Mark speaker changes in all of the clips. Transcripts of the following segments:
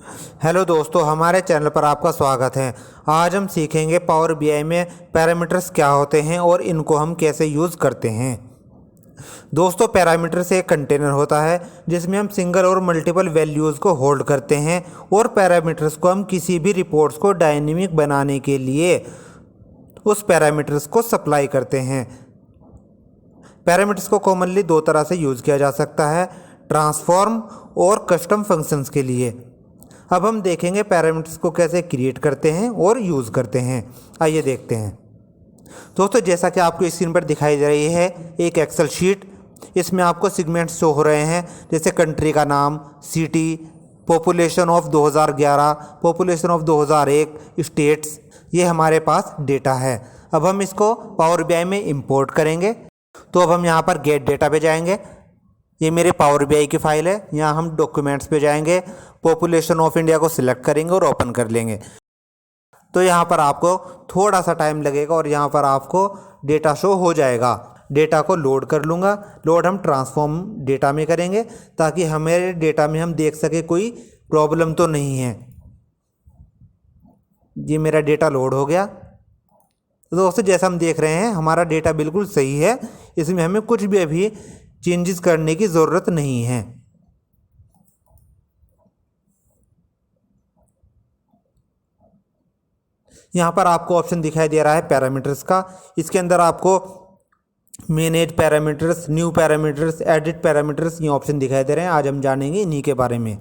Speaker 1: Hello दोस्तों, हमारे channel पर आपका स्वागत है। आज हम सीखेंगे पावर बीआई में पैरामीटर्स क्या होते हैं और इनको हम कैसे यूज़ करते हैं। दोस्तों, पैरामीटर्स एक कंटेनर होता है जिसमें हम सिंगल और मल्टीपल वैल्यूज़ को होल्ड करते हैं और पैरामीटर्स को हम किसी भी रिपोर्ट्स को डायनेमिक बनाने के लिए उस पैरामीटर्स को सप्लाई करते हैं। पैरामीटर्स को कॉमनली दो तरह से यूज़ किया जा सकता है, ट्रांसफॉर्म और कस्टम फंक्शंस के लिए। अब हम देखेंगे पैरामीटर्स को कैसे क्रिएट करते हैं और यूज़ करते हैं। आइए देखते हैं। दोस्तों, जैसा कि आपको स्क्रीन पर दिखाई दे रही है एक एक्सेल शीट। इसमें आपको सेगमेंट्स शो हो रहे हैं, जैसे कंट्री का नाम, city, population of 2011, population of 2001, states. ये हमारे पास डेटा है। अब हम इसको पावर बीआई में इंपोर्ट करेंगे। तो अब हम यहाँ पर गेट डेटा पे जाएंगे। ये मेरे पावर बीआई की फाइल है। यहाँ हम डॉक्यूमेंट्स पे जाएंगे, पॉपुलेशन ऑफ इंडिया को सिलेक्ट करेंगे और ओपन कर लेंगे। तो यहाँ पर आपको थोड़ा सा टाइम लगेगा और यहाँ पर आपको डेटा शो हो जाएगा। डेटा को लोड कर लूँगा। लोड हम ट्रांसफॉर्म डेटा में करेंगे ताकि हमारे डेटा में हम देख सके कोई प्रॉब्लम तो नहीं है। ये मेरा डेटा लोड हो गया। तो दोस्तों, जैसा हम देख रहे हैं हमारा डेटा बिल्कुल सही है। इसमें हमें कुछ भी अभी चेंजेस करने की ज़रूरत नहीं है। यहाँ पर आपको ऑप्शन दिखाई दे रहा है पैरामीटर्स का। इसके अंदर आपको manage parameters, new parameters, edit parameters, ये ऑप्शन दिखाई दे रहे हैं। आज हम जानेंगे इन्हीं के बारे में।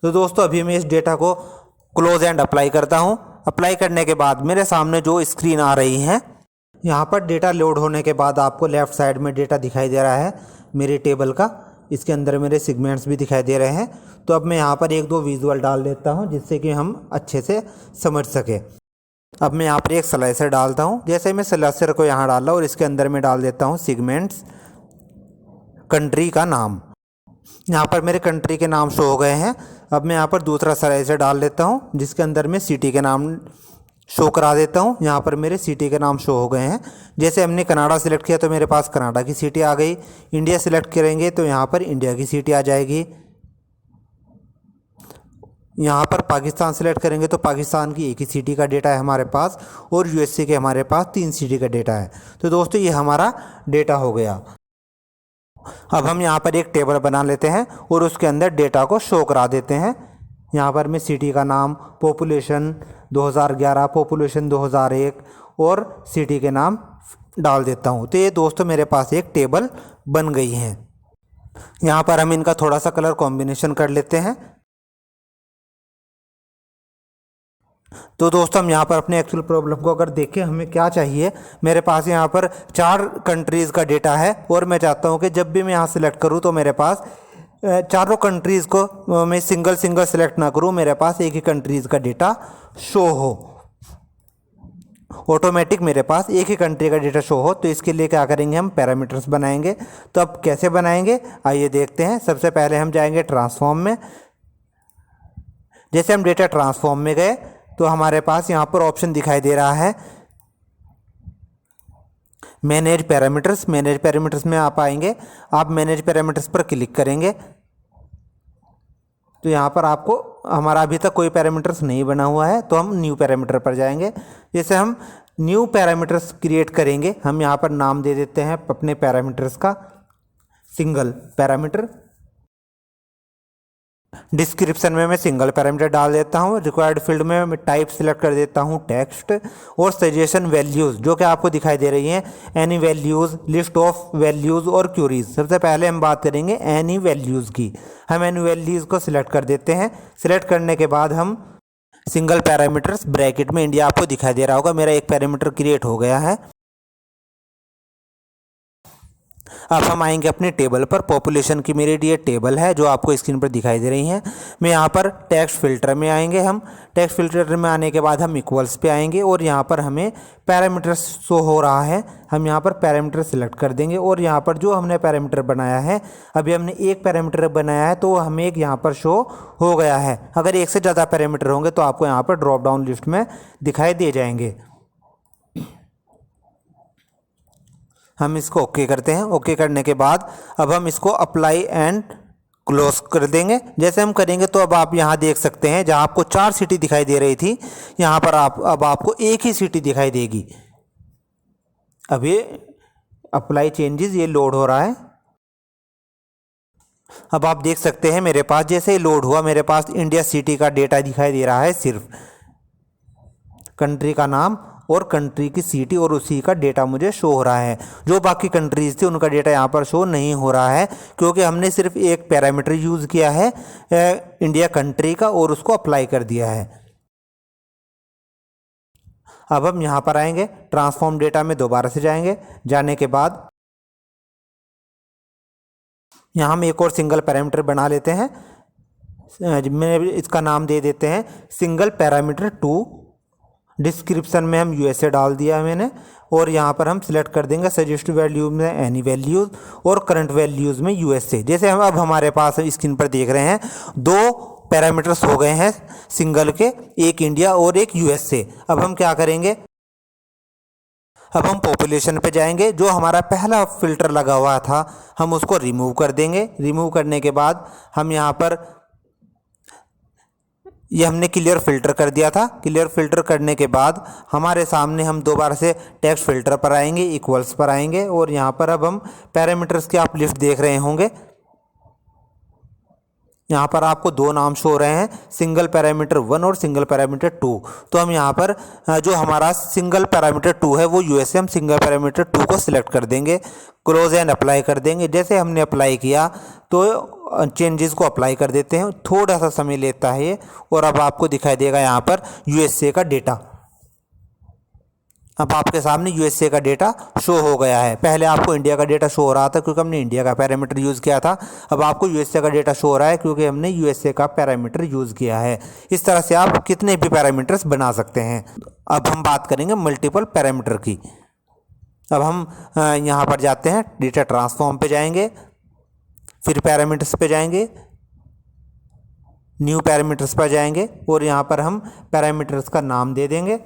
Speaker 1: तो दोस्तों, अभी मैं इस डेटा को क्लोज एंड अप्लाई करता हूँ। अप्लाई करने के बाद मेरे सामने जो स्क्रीन आ रही है, यहाँ पर डेटा लोड होने के बाद आपको लेफ़्ट साइड में डेटा दिखाई दे रहा है मेरे टेबल का। इसके अंदर मेरे सेगमेंट्स भी दिखाई दे रहे हैं। तो अब मैं यहाँ पर एक दो विजुअल डाल देता हूँ जिससे कि हम अच्छे से समझ सके। अब मैं यहाँ पर एक स्लाइसर डालता हूँ। जैसे मैं स्लाइसर को यहाँ डाला और इसके अंदर मैं डाल देता हूँ सेगमेंट्स, कंट्री का नाम। यहाँ पर मेरे कंट्री के नाम शो हो गए हैं। अब मैं यहाँ पर दूसरा स्लाइसर डाल देता हूँ जिसके अंदर मैं सिटी के नाम शो करा देता हूँ। यहाँ पर मेरे सिटी के नाम शो हो गए हैं। जैसे हमने कनाडा सिलेक्ट किया तो मेरे पास कनाडा की सिटी आ गई। इंडिया सिलेक्ट करेंगे तो यहाँ पर इंडिया की सिटी आ जाएगी। यहाँ पर पाकिस्तान सिलेक्ट करेंगे तो पाकिस्तान की एक ही सिटी का डेटा है हमारे पास, और यूएसए के हमारे पास 3 सिटी का डेटा है। तो दोस्तों, ये हमारा डेटा हो गया। अब हम यहाँ पर एक टेबल बना लेते हैं और उसके अंदर डेटा को शो करा देते हैं। यहाँ पर मैं सिटी का नाम, पॉपुलेशन 2011, पॉपुलेशन 2001 और सिटी के नाम डाल देता हूँ। तो ये दोस्तों मेरे पास एक टेबल बन गई है। यहाँ पर हम इनका थोड़ा सा कलर कॉम्बिनेशन कर लेते हैं। तो दोस्तों, हम यहाँ पर अपने एक्चुअल प्रॉब्लम को अगर देखें, हमें क्या चाहिए। मेरे पास यहाँ पर 4 कंट्रीज़ का डेटा है और मैं चाहता हूँ कि जब भी मैं यहाँ सेलेक्ट करूँ तो मेरे पास चारों कंट्रीज़ को मैं सिंगल सेलेक्ट ना करूँ, मेरे पास एक ही कंट्रीज़ का डेटा शो हो, ऑटोमेटिक मेरे पास एक ही कंट्री का डेटा शो हो। तो इसके लिए क्या करेंगे, हम पैरामीटर्स बनाएंगे। तो अब कैसे बनाएंगे, आइए देखते हैं। सबसे पहले हम जाएंगे ट्रांसफॉर्म में। जैसे हम डेटा ट्रांसफॉर्म में गए तो हमारे पास यहाँ पर ऑप्शन दिखाई दे रहा है मैनेज पैरामीटर्स। मैनेज पैरामीटर्स में आप आएंगे, आप मैनेज पैरामीटर्स पर क्लिक करेंगे तो यहाँ पर आपको हमारा अभी तक कोई पैरामीटर्स नहीं बना हुआ है, तो हम न्यू पैरामीटर पर जाएंगे। जैसे हम न्यू पैरामीटर्स क्रिएट करेंगे, हम यहाँ पर नाम दे देते हैं अपने पैरामीटर्स का, सिंगल पैरामीटर। डिस्क्रिप्शन में मैं सिंगल पैरामीटर डाल देता हूँ। रिक्वायर्ड फील्ड में मैं टाइप सिलेक्ट कर देता हूँ टेक्स्ट, और सजेशन वैल्यूज़ जो कि आपको दिखाई दे रही हैं, any values, list of values और क्यूरीज। सबसे पहले हम बात करेंगे एनी वैल्यूज़ की। हम एनी वैल्यूज़ को सिलेक्ट कर देते हैं। सिलेक्ट करने के बाद हम सिंगल पैरामीटर्स ब्रैकेट में इंडिया आपको दिखाई दे रहा होगा, मेरा एक पैरामीटर क्रिएट हो गया है। अब हम आएंगे अपने टेबल पर। पॉपुलेशन की मेरी ये टेबल है जो आपको स्क्रीन पर दिखाई दे रही है। मैं यहाँ पर टेक्स्ट फिल्टर में आएंगे। हम टेक्स्ट फिल्टर में आने के बाद हम इक्वल्स पे आएंगे और यहाँ पर हमें पैरामीटर्स शो हो रहा है। हम यहाँ पर पैरामीटर सिलेक्ट कर देंगे और यहाँ पर जो हमने पैरामीटर बनाया है, अभी हमने एक पैरामीटर बनाया है तो हमें एक यहाँ पर शो हो गया है। अगर एक से ज़्यादा पैरामीटर होंगे तो आपको यहाँ पर ड्रॉप डाउन लिस्ट में दिखाई दे जाएंगे। हम इसको ओके करते हैं। ओके करने के बाद अब हम इसको अप्लाई एंड क्लोज कर देंगे। जैसे हम करेंगे तो अब आप यहाँ देख सकते हैं, जहाँ आपको 4 सिटी दिखाई दे रही थी, यहाँ पर अब आपको एक ही सिटी दिखाई देगी। अब ये अप्लाई चेंजेस ये लोड हो रहा है। अब आप देख सकते हैं मेरे पास जैसे ही लोड हुआ, मेरे पास इंडिया सिटी का डेटा दिखाई दे रहा है, सिर्फ कंट्री का नाम और कंट्री की सिटी और उसी का डेटा मुझे शो हो रहा है। जो बाकी कंट्रीज थी उनका डेटा यहाँ पर शो नहीं हो रहा है, क्योंकि हमने सिर्फ एक पैरामीटर यूज़ किया है इंडिया कंट्री का और उसको अप्लाई कर दिया है। अब हम यहाँ पर आएंगे, ट्रांसफॉर्म डेटा में दोबारा से जाएंगे। जाने के बाद यहाँ हम एक और सिंगल पैरामीटर बना लेते हैं। मैं इसका नाम दे देते हैं सिंगल पैरामीटर 2। डिस्क्रिप्शन में हम यूएसए डाल दिया है मैंने, और यहाँ पर हम सिलेक्ट कर देंगे सजेस्ट वैल्यू में एनी वैल्यूज़ और करंट वैल्यूज़ में यूएसए। जैसे हम अब हमारे पास स्क्रीन पर देख रहे हैं 2 पैरामीटर्स हो गए हैं सिंगल के, एक इंडिया और एक यूएसए। अब हम क्या करेंगे, अब हम पॉपुलेशन पे जाएंगे। जो हमारा पहला फिल्टर लगा हुआ था हम उसको रिमूव कर देंगे। रिमूव करने के बाद हम यहाँ पर ये हमने क्लियर फिल्टर कर दिया था। क्लियर फिल्टर करने के बाद हमारे सामने हम दोबारा से टेक्स्ट फिल्टर पर आएंगे, इक्वल्स पर आएंगे, और यहाँ पर अब हम पैरामीटर्स की आप लिस्ट देख रहे होंगे। यहाँ पर आपको 2 नाम शो हो रहे हैं, सिंगल पैरामीटर 1 और सिंगल पैरामीटर 2। तो हम यहाँ पर जो हमारा सिंगल पैरामीटर 2 है वो यूएसए, हम सिंगल पैरामीटर 2 को सिलेक्ट कर देंगे, क्लोज एंड अप्लाई कर देंगे। जैसे हमने अप्लाई किया तो चेंजेस को अप्लाई कर देते हैं, थोड़ा सा समय लेता है ये, और अब आपको दिखाई देगा यहाँ पर यूएसए का डेटा। अब आपके सामने यूएसए का डेटा शो हो गया है। पहले आपको इंडिया का डेटा शो हो रहा था क्योंकि हमने इंडिया का पैरामीटर यूज़ किया था। अब आपको यूएसए का डेटा शो हो रहा है क्योंकि हमने यूएसए का पैरामीटर यूज़ किया है। इस तरह से आप कितने भी पैरामीटर्स बना सकते हैं। अब हम बात करेंगे मल्टीपल पैरामीटर की। अब हम यहाँ पर जाते हैं, डेटा ट्रांसफॉर्म पे जाएंगे, फिर पैरामीटर्स पे जाएंगे, न्यू पैरामीटर्स पर जाएंगे, और यहाँ पर हम पैरामीटर्स का नाम दे देंगे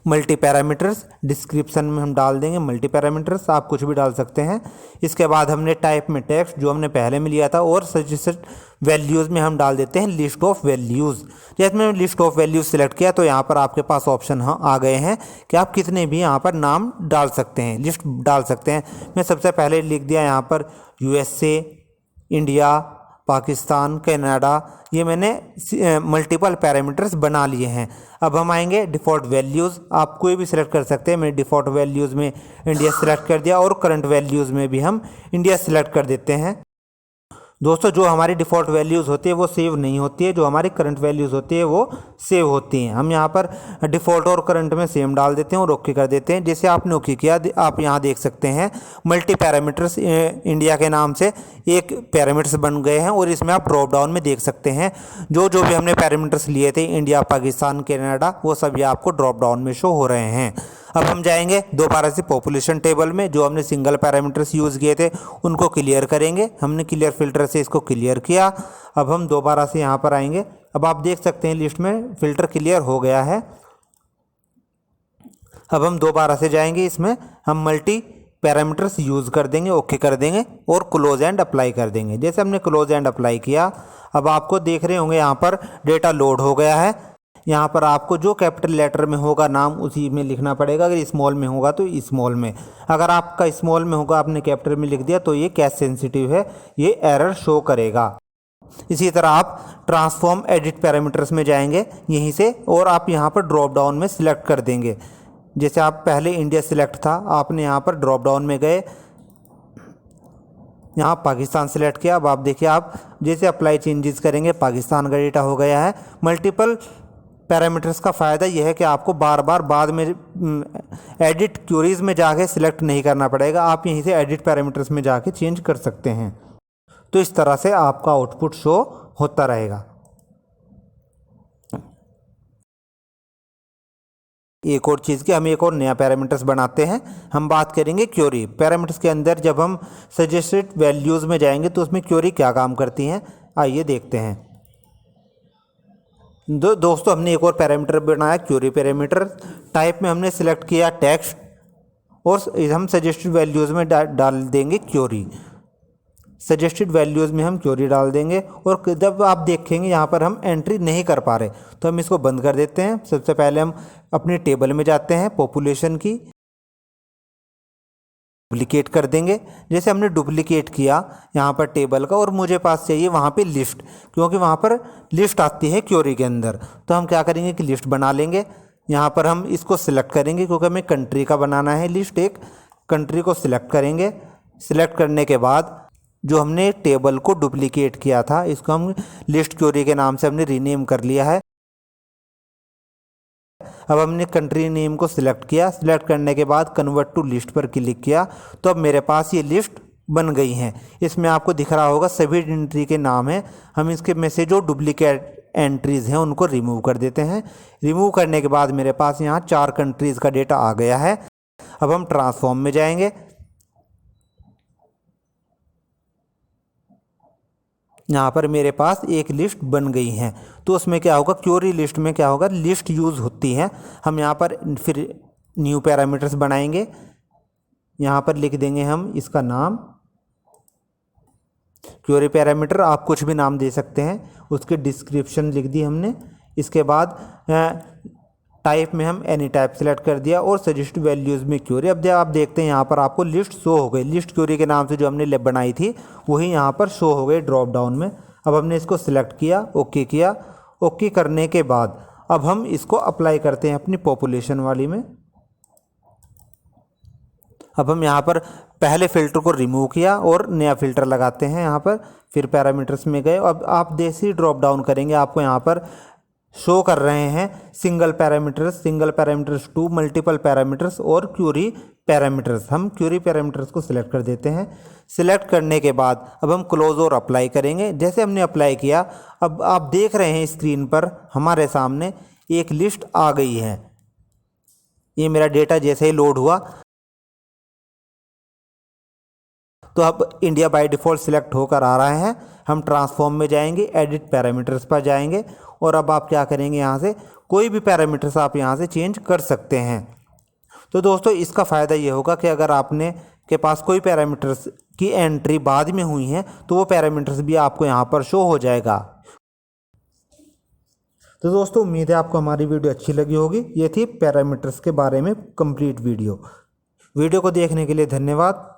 Speaker 1: मल्टी पैरामीटर्स। डिस्क्रिप्शन में हम डाल देंगे मल्टी पैरामीटर्स, आप कुछ भी डाल सकते हैं। इसके बाद हमने टाइप में टेक्स्ट जो हमने पहले में लिया था, और सजेस्टेड वैल्यूज़ में हम डाल देते हैं लिस्ट ऑफ वैल्यूज़। जैसे मैंने लिस्ट ऑफ वैल्यूज़ सेलेक्ट किया तो यहाँ पर आपके पास ऑप्शन आ गए हैं कि आप कितने भी यहाँ पर नाम डाल सकते हैं, लिस्ट डाल सकते हैं। मैं सबसे पहले लिख दिया यहाँ पर यूएसए, इंडिया, पाकिस्तान, कनाडा, ये मैंने मल्टीपल पैरामीटर्स बना लिए हैं। अब हम आएंगे डिफ़ॉल्ट वैल्यूज़, आप कोई भी सिलेक्ट कर सकते हैं। मैंने डिफ़ॉल्ट वैल्यूज़ में इंडिया सिलेक्ट कर दिया, और करंट वैल्यूज़ में भी हम इंडिया सिलेक्ट कर देते हैं। दोस्तों, जो हमारी डिफ़ॉल्ट वैल्यूज़ होती है वो सेव नहीं होती है, जो हमारी करंट वैल्यूज़ होती है वो सेव होती हैं। हम यहाँ पर डिफ़ॉल्ट और करंट में सेम डाल देते हैं और ओके कर देते हैं। जैसे आपने ओके किया, आप यहाँ देख सकते हैं मल्टी पैरामीटर्स इंडिया के नाम से एक पैरामीटर्स बन गए हैं, और इसमें आप ड्रॉप डाउन में देख सकते हैं जो जो भी हमने पैरामीटर्स लिए थे, इंडिया, पाकिस्तान, कनाडा, वो सभी आपको ड्रॉप डाउन में शो हो रहे हैं। अब हम जाएंगे दोबारा से पॉपुलेशन टेबल में, जो हमने सिंगल पैरामीटर्स यूज़ किए थे उनको क्लियर करेंगे। हमने क्लियर फिल्टर से इसको क्लियर किया। अब हम दोबारा से यहाँ पर आएंगे। अब आप देख सकते हैं लिस्ट में फिल्टर क्लियर हो गया है। अब हम दोबारा से जाएंगे, इसमें हम मल्टी पैरामीटर्स यूज़ कर देंगे, ओके कर देंगे, और क्लोज एंड अप्लाई कर देंगे। जैसे हमने क्लोज एंड अप्लाई किया, अब आपको देख रहे होंगे यहाँ पर डेटा लोड हो गया है। यहाँ पर आपको जो कैपिटल लेटर में होगा नाम उसी में लिखना पड़ेगा। अगर स्मॉल में होगा तो स्मॉल में, अगर आपका स्मॉल में होगा आपने कैपिटल में लिख दिया तो ये कैश सेंसिटिव है, ये एरर शो करेगा। इसी तरह आप ट्रांसफॉर्म एडिट पैरामीटर्स में जाएंगे यहीं से, और आप यहाँ पर ड्रॉप डाउन में सिलेक्ट कर देंगे। जैसे आप पहले इंडिया सिलेक्ट था, आपने यहाँ पर ड्रॉप डाउन में गए, यहाँ पाकिस्तान सिलेक्ट किया। अब आप देखिए, आप जैसे अप्लाई चेंजेस करेंगे पाकिस्तान का डेटा हो गया है। मल्टीपल पैरामीटर्स का फ़ायदा यह है कि आपको बार बार बाद में एडिट क्यूरीज में जाके सिलेक्ट नहीं करना पड़ेगा, आप यहीं से एडिट पैरामीटर्स में जाके चेंज कर सकते हैं। तो इस तरह से आपका आउटपुट शो होता रहेगा। एक और चीज़ की, हम एक और नया पैरामीटर्स बनाते हैं। हम बात करेंगे क्यूरी पैरामीटर्स के अंदर। जब हम सजेस्टेड वैल्यूज़ में जाएंगे तो उसमें क्यूरी क्या काम करती हैं, आइए देखते हैं। दोस्तों, हमने एक और पैरामीटर बनाया क्यूरी पैरामीटर। टाइप में हमने सिलेक्ट किया टेक्स्ट, और हम सजेस्टेड वैल्यूज़ में डाल देंगे क्यूरी। सजेस्टेड वैल्यूज़ में हम क्वेरी डाल देंगे। और जब आप देखेंगे यहाँ पर हम एंट्री नहीं कर पा रहे तो हम इसको बंद कर देते हैं। सबसे पहले हम अपने टेबल में जाते हैं, पॉपुलेशन की डुप्लीकेट कर देंगे। जैसे हमने डुप्लीकेट किया यहाँ पर टेबल का, और मुझे पास चाहिए वहाँ पे लिस्ट, क्योंकि वहाँ पर लिस्ट आती है क्वेरी के अंदर। तो हम क्या करेंगे कि लिस्ट बना लेंगे। यहाँ पर हम इसको सिलेक्ट करेंगे क्योंकि हमें कंट्री का बनाना है लिस्ट। एक कंट्री को सिलेक्ट करेंगे। सिलेक्ट करने के बाद जो हमने टेबल को डुप्लीकेट किया था इसको हम लिस्ट क्वेरी के नाम से हमने रीनेम कर लिया है। अब हमने कंट्री नेम को सिलेक्ट किया। सिलेक्ट करने के बाद कन्वर्ट टू लिस्ट पर क्लिक किया तो अब मेरे पास ये लिस्ट बन गई हैं। इसमें आपको दिख रहा होगा सभी एंट्री के नाम हैं। हम इसके में से जो डुप्लीकेट एंट्रीज़ हैं उनको रिमूव कर देते हैं। रिमूव करने के बाद मेरे पास यहाँ 4 कंट्रीज़ का डेटा आ गया है। अब हम ट्रांसफॉर्म में जाएंगे। यहाँ पर मेरे पास एक लिस्ट बन गई है। तो उसमें क्या होगा, क्वेरी लिस्ट में क्या होगा, लिस्ट यूज़ होती है। हम यहाँ पर फिर न्यू पैरामीटर्स बनाएंगे। यहाँ पर लिख देंगे हम इसका नाम क्वेरी पैरामीटर, आप कुछ भी नाम दे सकते हैं। उसकी डिस्क्रिप्शन लिख दी हमने। इसके बाद टाइप में हम एनी टाइप सेलेक्ट कर दिया और सजेस्ट वैल्यूज़ में क्वेरी। अब आप देखते हैं यहाँ पर आपको लिस्ट शो हो गई। लिस्ट क्वेरी के नाम से जो हमने बनाई थी वही यहाँ पर शो हो गई ड्रॉप डाउन में। अब हमने इसको सिलेक्ट किया, ओके किया। ओके करने के बाद अब हम इसको अप्लाई करते हैं अपनी पॉपुलेशन वाली में। अब हम यहाँ पर पहले फ़िल्टर को रिमूव किया और नया फ़िल्टर लगाते हैं यहाँ पर। फिर पैरामीटर्स में गए। अब आप जैसे ही ड्रॉप डाउन करेंगे आपको यहाँ पर शो कर रहे हैं सिंगल पैरामीटर्स 2, मल्टीपल पैरामीटर्स और क्वेरी पैरामीटर्स। हम क्वेरी पैरामीटर्स को सिलेक्ट कर देते हैं। सिलेक्ट करने के बाद अब हम क्लोज और अप्लाई करेंगे। जैसे हमने अप्लाई किया अब आप देख रहे हैं स्क्रीन पर हमारे सामने एक लिस्ट आ गई है। ये मेरा डेटा जैसे ही लोड हुआ तो अब इंडिया बाय डिफ़ॉल्ट सिलेक्ट होकर आ रहा है। हम ट्रांसफॉर्म में जाएंगे, एडिट पैरामीटर्स पर जाएंगे और अब आप क्या करेंगे, यहाँ से कोई भी पैरामीटर्स आप यहाँ से चेंज कर सकते हैं। तो दोस्तों इसका फ़ायदा ये होगा कि अगर आपने के पास कोई पैरामीटर्स की एंट्री बाद में हुई है तो वो पैरामीटर्स भी आपको यहाँ पर शो हो जाएगा। तो दोस्तों उम्मीद है आपको हमारी वीडियो अच्छी लगी होगी। ये थी पैरामीटर्स के बारे में कंप्लीट वीडियो। वीडियो को देखने के लिए धन्यवाद।